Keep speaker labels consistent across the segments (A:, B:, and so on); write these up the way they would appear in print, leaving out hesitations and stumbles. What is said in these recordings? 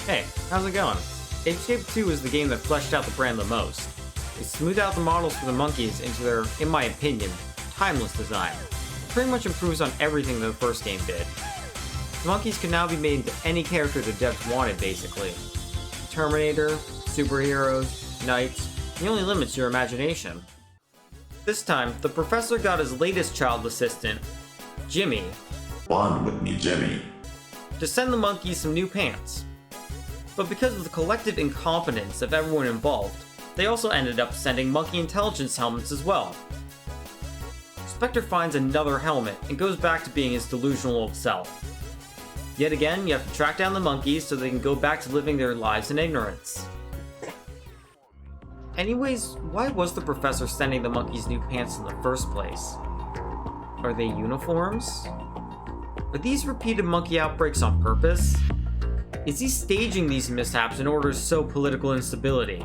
A: Hey, how's it going? Ape Escape 2 is the game that fleshed out the brand the most. It smoothed out the models for the monkeys into their, in my opinion, timeless design. It pretty much improves on everything that the first game did. The monkeys can now be made into any character the devs wanted, basically. Terminator, superheroes, knights, the only limit's your imagination. This time, the professor got his latest child assistant, Jimmy,
B: Bond with me, Jimmy.
A: to send the monkeys some new pants. But because of the collective incompetence of everyone involved, they also ended up sending monkey intelligence helmets as well. Spectre finds another helmet and goes back to being his delusional old self. Yet again, you have to track down the monkeys so they can go back to living their lives in ignorance. Anyways, why was the professor sending the monkeys new pants in the first place? Are they uniforms? Are these repeated monkey outbreaks on purpose? Is he staging these mishaps in order to sow political instability?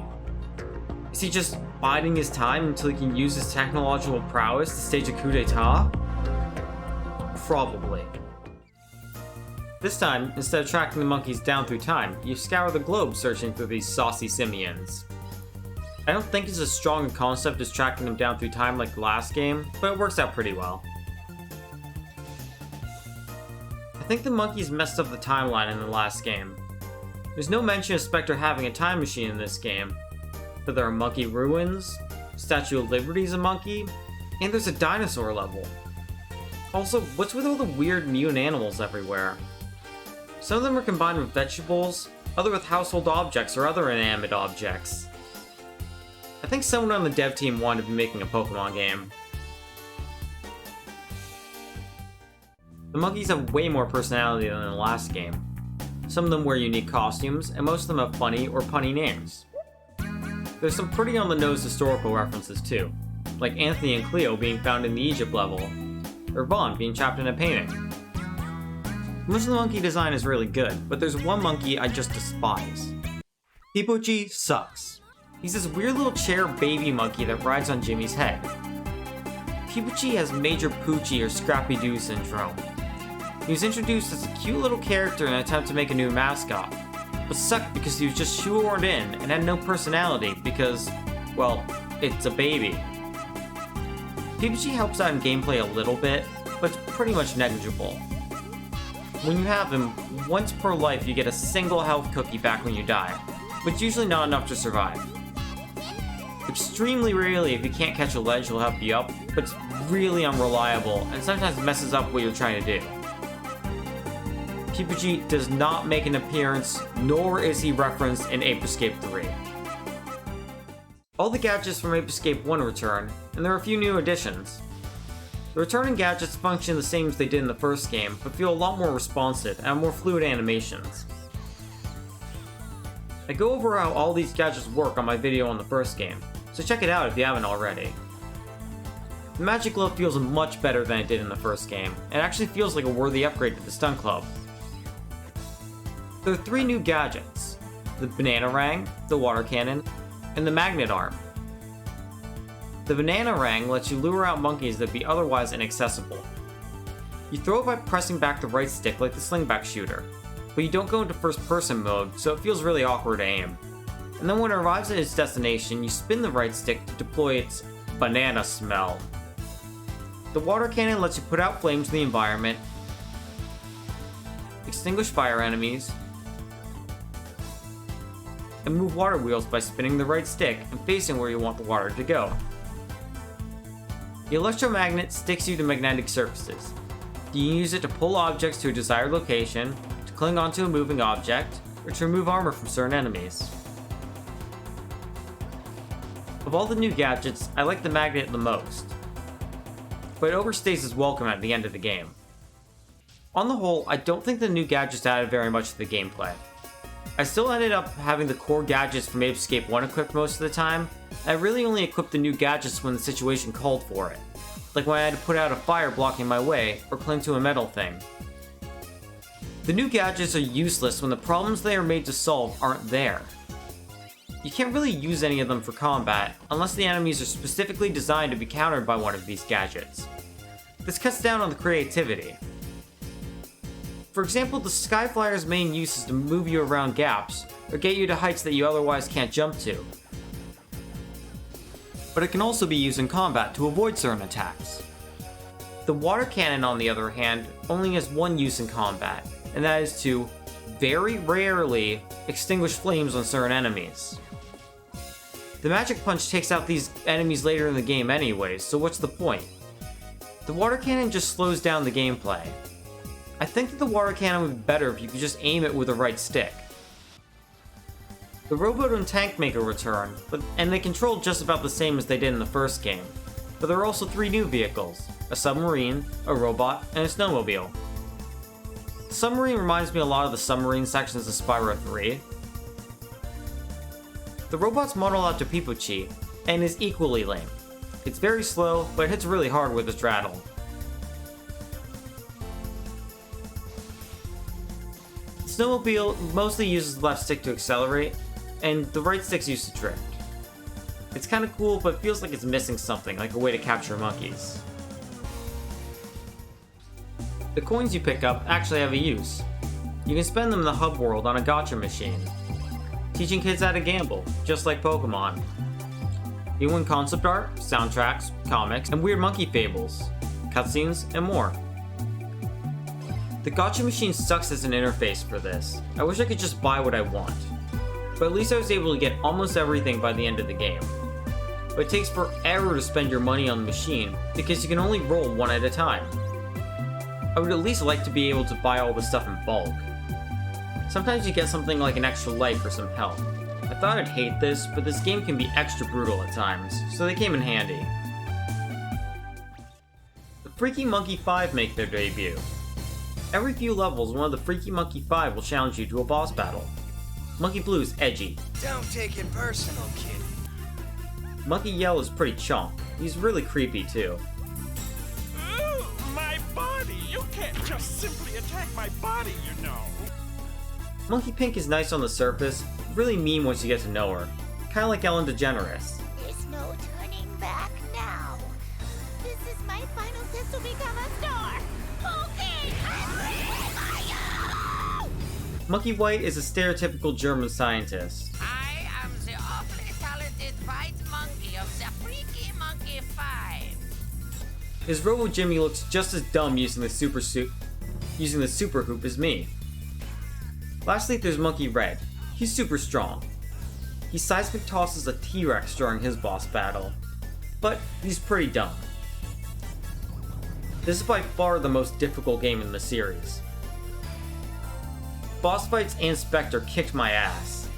A: Is he just biding his time until he can use his technological prowess to stage a coup d'etat? Probably. This time, instead of tracking the monkeys down through time, you scour the globe searching for these saucy simians. I don't think it's as strong a concept as tracking them down through time like the last game, but it works out pretty well. I think the monkeys messed up the timeline in the last game. There's no mention of Spectre having a time machine in this game, but there are monkey ruins, Statue of Liberty's a monkey, and there's a dinosaur level. Also, what's with all the weird mutant animals everywhere? Some of them are combined with vegetables, other with household objects or other inanimate objects. I think someone on the dev team wanted to be making a Pokemon game. The monkeys have way more personality than in the last game. Some of them wear unique costumes, and most of them have funny or punny names. There's some pretty on-the-nose historical references too, like Anthony and Cleo being found in the Egypt level, or Vaughn being trapped in a painting. Most of the monkey design is really good, but there's one monkey I just despise. Pipochi sucks. He's this weird little chair baby monkey that rides on Jimmy's head. Pipochi has major Poochie or Scrappy-Doo syndrome. He was introduced as a cute little character in an attempt to make a new mascot, but sucked because he was just shoehorned in and had no personality because, well, it's a baby. Pipochi helps out in gameplay a little bit, but it's pretty much negligible. When you have him, once per life you get a single health cookie back when you die, but it's usually not enough to survive. Extremely rarely, if you can't catch a ledge, he'll help you up, but it's really unreliable and sometimes messes up what you're trying to do. Pipochi does not make an appearance, nor is he referenced in Ape Escape 3. All the gadgets from Ape Escape 1 return, and there are a few new additions. The returning gadgets function the same as they did in the first game, but feel a lot more responsive and have more fluid animations. I go over how all these gadgets work on my video on the first game, so check it out if you haven't already. The Magic Glove feels much better than it did in the first game, and actually feels like a worthy upgrade to the Stun Club. There are 3 new gadgets: the Bananarang, the Water Cannon, and the Magnet Arm. The Bananarang lets you lure out monkeys that would be otherwise inaccessible. You throw it by pressing back the right stick like the slingback shooter, but you don't go into first person mode, so it feels really awkward to aim. And then when it arrives at its destination, you spin the right stick to deploy its banana smell. The Water Cannon lets you put out flames in the environment, extinguish fire enemies, and move water wheels by spinning the right stick and facing where you want the water to go. The electromagnet sticks you to magnetic surfaces. You can use it to pull objects to a desired location, to cling onto a moving object, or to remove armor from certain enemies. Of all the new gadgets, I like the magnet the most, but it overstays its welcome at the end of the game. On the whole, I don't think the new gadgets added very much to the gameplay. I still ended up having the core gadgets from Ape Escape 1 equipped most of the time, and I really only equipped the new gadgets when the situation called for it, like when I had to put out a fire blocking my way, or cling to a metal thing. The new gadgets are useless when the problems they are made to solve aren't there. You can't really use any of them for combat, unless the enemies are specifically designed to be countered by one of these gadgets. This cuts down on the creativity. For example, the Skyflyer's main use is to move you around gaps, or get you to heights that you otherwise can't jump to. But it can also be used in combat to avoid certain attacks. The water cannon, on the other hand, only has one use in combat, and that is to, very rarely, extinguish flames on certain enemies. The magic punch takes out these enemies later in the game anyways, so what's the point? The water cannon just slows down the gameplay. I think that the water cannon would be better if you could just aim it with the right stick. The Rowboat and Tank Maker return, and they control just about the same as they did in the first game, but there are also 3 new vehicles: a submarine, a robot, and a snowmobile. The submarine reminds me a lot of the submarine sections of Spyro 3. The robot's modeled after Pipochi, and is equally lame. It's very slow, but it hits really hard with its rattle. The snowmobile mostly uses the left stick to accelerate, and the right stick's used to drift. It's kinda cool, but feels like it's missing something, like a way to capture monkeys. The coins you pick up actually have a use. You can spend them in the hub world on a gacha machine, teaching kids how to gamble, just like Pokemon. You win concept art, soundtracks, comics, and weird monkey fables, cutscenes, and more. The gacha machine sucks as an interface for this. I wish I could just buy what I want. But at least I was able to get almost everything by the end of the game. But it takes forever to spend your money on the machine, because you can only roll one at a time. I would at least like to be able to buy all the stuff in bulk. Sometimes you get something like an extra life or some health. I thought I'd hate this, but this game can be extra brutal at times, so they came in handy. The Freaky Monkey 5 make their debut. Every few levels, one of the Freaky Monkey 5 will challenge you to a boss battle. Monkey Blue is edgy.
C: Don't take it personal, kid.
A: Monkey Yellow is pretty chonk. He's really creepy too.
D: Ooh, my body! You can't just simply attack my body, you know.
A: Monkey Pink is nice on the surface, really mean once you get to know her. Kinda like Ellen DeGeneres.
E: There's no turning back now. This is my final test to become a star. Okay, I'm ready for you!
A: Monkey White is a stereotypical German scientist.
F: I am the awfully talented white monkey of the Freaky Monkey 5.
A: His Robo Jimmy looks just as dumb using the super hoop as me. Lastly, there's Monkey Red. He's super strong. He seismic tosses a T-Rex during his boss battle, but he's pretty dumb. This is by far the most difficult game in the series. Boss fights and Spectre kicked my ass.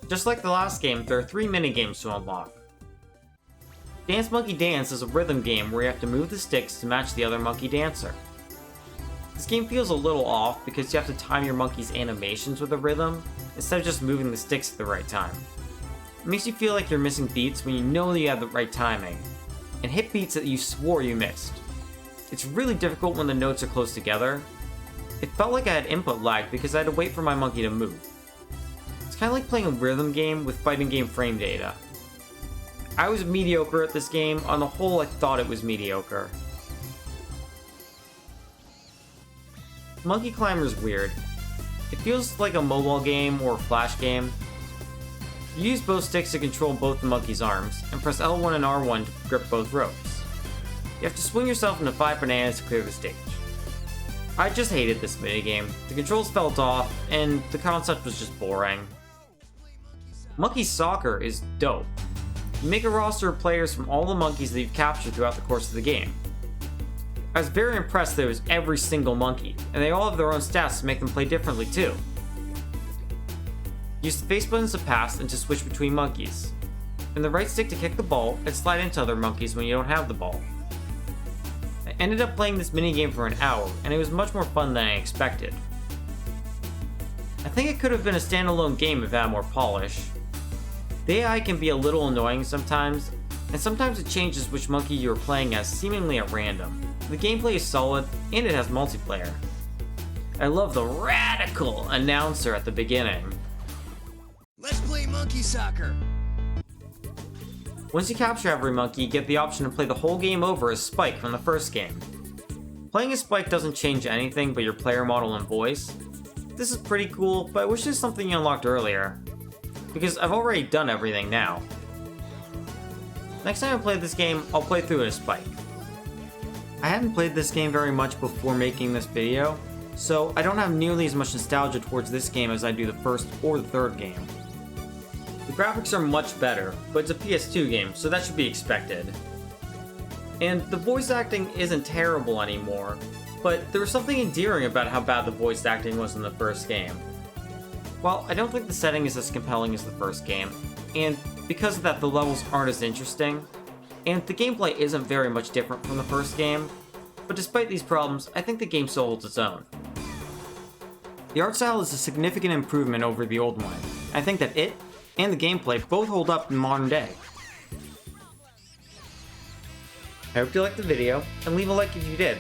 A: Just like the last game, there are 3 minigames to unlock. Dance Monkey Dance is a rhythm game where you have to move the sticks to match the other monkey dancer. This game feels a little off because you have to time your monkey's animations with a rhythm, instead of just moving the sticks at the right time. It makes you feel like you're missing beats when you know that you have the right timing, and hit beats that you swore you missed. It's really difficult when the notes are close together. It felt like I had input lag because I had to wait for my monkey to move. It's kinda like playing a rhythm game with fighting game frame data. I was mediocre at this game. On the whole, I thought it was mediocre. Monkey Climber is weird. It feels like a mobile game or a flash game. You use both sticks to control both the monkey's arms, and press L1 and R1 to grip both ropes. You have to swing yourself into 5 bananas to clear the stage. I just hated this minigame. The controls felt off, and the concept was just boring. Monkey Soccer is dope. You make a roster of players from all the monkeys that you've captured throughout the course of the game. I was very impressed that it was every single monkey, and they all have their own stats to make them play differently too. Use the face buttons to pass and to switch between monkeys, and the right stick to kick the ball and slide into other monkeys when you don't have the ball. I ended up playing this minigame for an hour, and it was much more fun than I expected. I think it could have been a standalone game if it had more polish. The AI can be a little annoying sometimes, and sometimes it changes which monkey you're playing as seemingly at random. The gameplay is solid, and it has multiplayer. I love the radical announcer at the beginning.
C: Let's play monkey soccer.
A: Once you capture every monkey, you get the option to play the whole game over as Spike from the first game. Playing as Spike doesn't change anything but your player model and voice. This is pretty cool, but I wish there's something you unlocked earlier, because I've already done everything now. Next time I play this game, I'll play through it as Spike. I hadn't played this game very much before making this video, so I don't have nearly as much nostalgia towards this game as I do the first or the third game. The graphics are much better, but it's a PS2 game, so that should be expected. And the voice acting isn't terrible anymore, but there was something endearing about how bad the voice acting was in the first game. While I don't think the setting is as compelling as the first game, and because of that the levels aren't as interesting, and the gameplay isn't very much different from the first game, but despite these problems, I think the game still holds its own. The art style is a significant improvement over the old one. I think that it and the gameplay both hold up in modern day. I hope you liked the video, and leave a like if you did.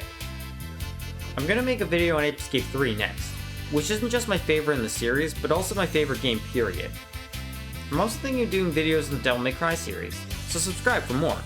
A: I'm gonna make a video on Ape Escape 3 next, which isn't just my favorite in the series, but also my favorite game period. I'm also thinking of doing videos in the Devil May Cry series, so subscribe for more.